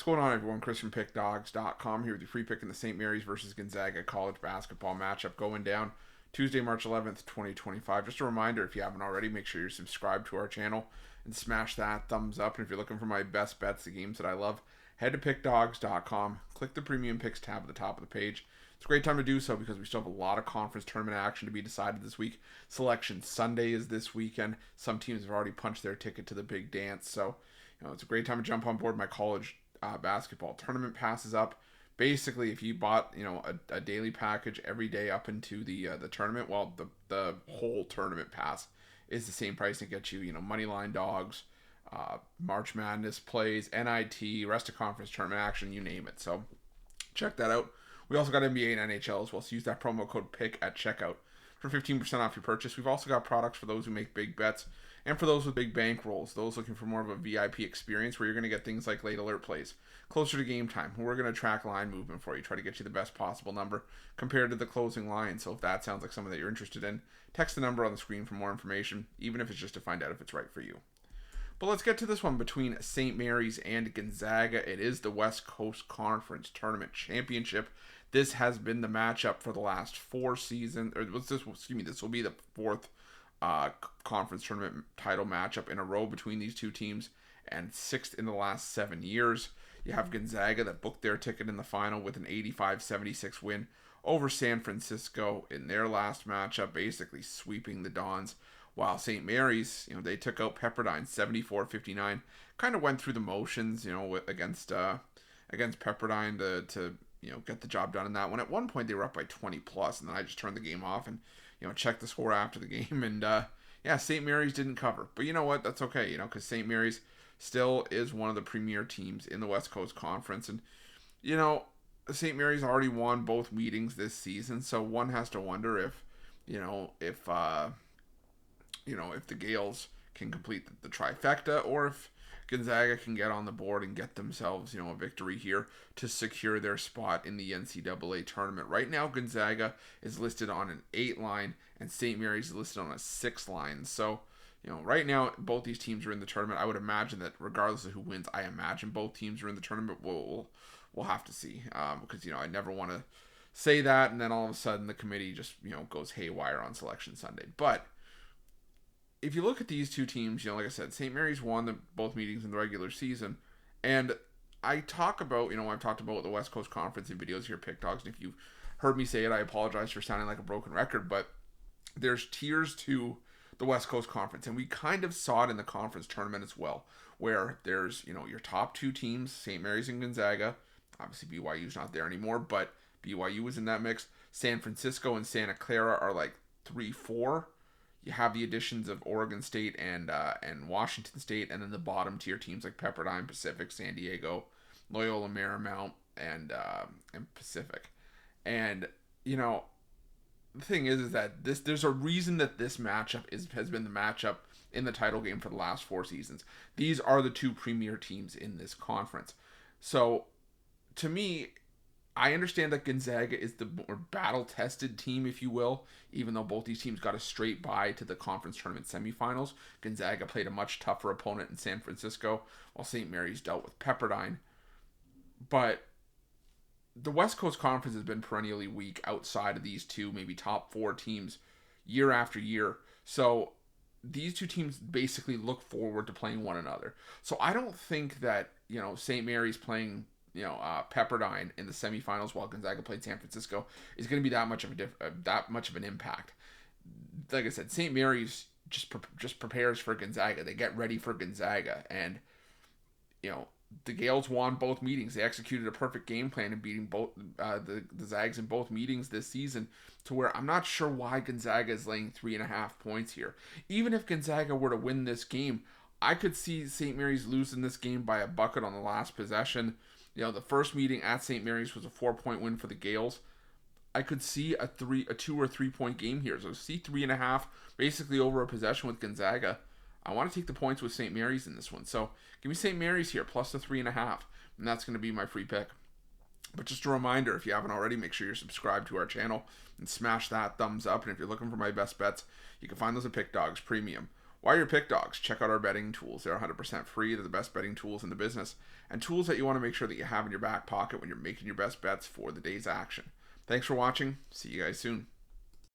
What's going on, everyone? Chris from Pickdawgz.com here with your free pick in the St. Mary's versus Gonzaga college basketball matchup going down Tuesday, March 11th, 2025. Just a reminder, if you haven't already, make sure you're subscribed to our channel and smash that thumbs up. And if you're looking for my best bets, the games that I love, head to Pickdawgz.com, click the Premium Picks tab at the top of the page. It's a great time to do so because we still have a lot of conference tournament action to be decided this week. Selection Sunday is this weekend. Some teams have already punched their ticket to the big dance, so it's a great time to jump on board. My college basketball tournament passes up. Basically, if you bought a daily package every day up into the tournament, well, the whole tournament pass is the same price and gets you moneyline dogs, March Madness plays, NIT, rest of conference tournament action, you name it. So check that out. We also got NBA and NHL as well, so use that promo code PICK at checkout for 15% off your purchase. We've also got products for those who make big bets and for those with big bankrolls, those looking for more of a VIP experience where you're going to get things like late alert plays, closer to game time. We're going to track line movement for you, try to get you the best possible number compared to the closing line. So if that sounds like something that you're interested in, text the number on the screen for more information, even if it's just to find out if it's right for you. But let's get to this one between St. Mary's and Gonzaga. It is the West Coast Conference Tournament Championship. This has been the matchup for the last 4 seasons. This will be the 4th conference tournament title matchup in a row between these two teams, and 6th in the last 7 years. You have Gonzaga that booked their ticket in the final with an 85-76 win over San Francisco in their last matchup, basically sweeping the Dons. While St. Mary's, they took out Pepperdine 74-59. Kind of went through the motions, against Pepperdine to get the job done in that one. At one point, they were up by 20 plus, and then I just turned the game off and checked the score after the game. And St. Mary's didn't cover, but you know what? That's okay, because St. Mary's still is one of the premier teams in the West Coast Conference, and St. Mary's already won both meetings this season, so one has to wonder if the Gaels can complete the trifecta, or if Gonzaga can get on the board and get themselves, a victory here to secure their spot in the NCAA tournament. Right now, Gonzaga is listed on an 8 line, and St. Mary's is listed on a 6 line. So, right now, both these teams are in the tournament. I would imagine that regardless of who wins, I imagine both teams are in the tournament. We'll have to see, because, I never want to say that, and then all of a sudden the committee just, goes haywire on Selection Sunday. But if you look at these two teams, like I said, St. Mary's won both meetings in the regular season. And I've talked about the West Coast Conference in videos here, Pick Dawgz. And if you've heard me say it, I apologize for sounding like a broken record. But there's tiers to the West Coast Conference. And we kind of saw it in the conference tournament as well, where there's, your top 2 teams, St. Mary's and Gonzaga. Obviously, BYU's not there anymore, but BYU was in that mix. San Francisco and Santa Clara are like 3-4. You have the additions of Oregon State and Washington State, and then the bottom tier teams like Pepperdine, Pacific, San Diego, Loyola Marymount, and Pacific. And the thing is that there's a reason that this matchup has been the matchup in the title game for the last 4 seasons. These are the 2 premier teams in this conference. So to me, I understand that Gonzaga is the more battle-tested team, if you will, even though both these teams got a straight bye to the conference tournament semifinals. Gonzaga played a much tougher opponent in San Francisco, while St. Mary's dealt with Pepperdine. But the West Coast Conference has been perennially weak outside of these 2, maybe top 4 teams year after year. So these 2 teams basically look forward to playing one another. So I don't think that, St. Mary's playing Pepperdine in the semifinals while Gonzaga played San Francisco is going to be that much of an impact. Like I said, St. Mary's just prepares for Gonzaga. They get ready for Gonzaga, and the Gaels won both meetings. They executed a perfect game plan in beating both the Zags in both meetings this season, to where I'm not sure why Gonzaga is laying 3.5 points here. Even if Gonzaga were to win this game, I could see St. Mary's losing this game by a bucket on the last possession. The first meeting at St. Mary's was a 4-point win for the Gaels. I could see a 2 or 3 point game here. So see 3.5, basically over a possession with Gonzaga. I want to take the points with St. Mary's in this one. So give me St. Mary's here, plus the 3.5. And that's going to be my free pick. But just a reminder, if you haven't already, make sure you're subscribed to our channel and smash that thumbs up. And if you're looking for my best bets, you can find those at Pick Dawgz Premium. Why are Pick Dawgz? Check out our betting tools. They're 100% free. They're the best betting tools in the business, and tools that you want to make sure that you have in your back pocket when you're making your best bets for the day's action. Thanks for watching. See you guys soon.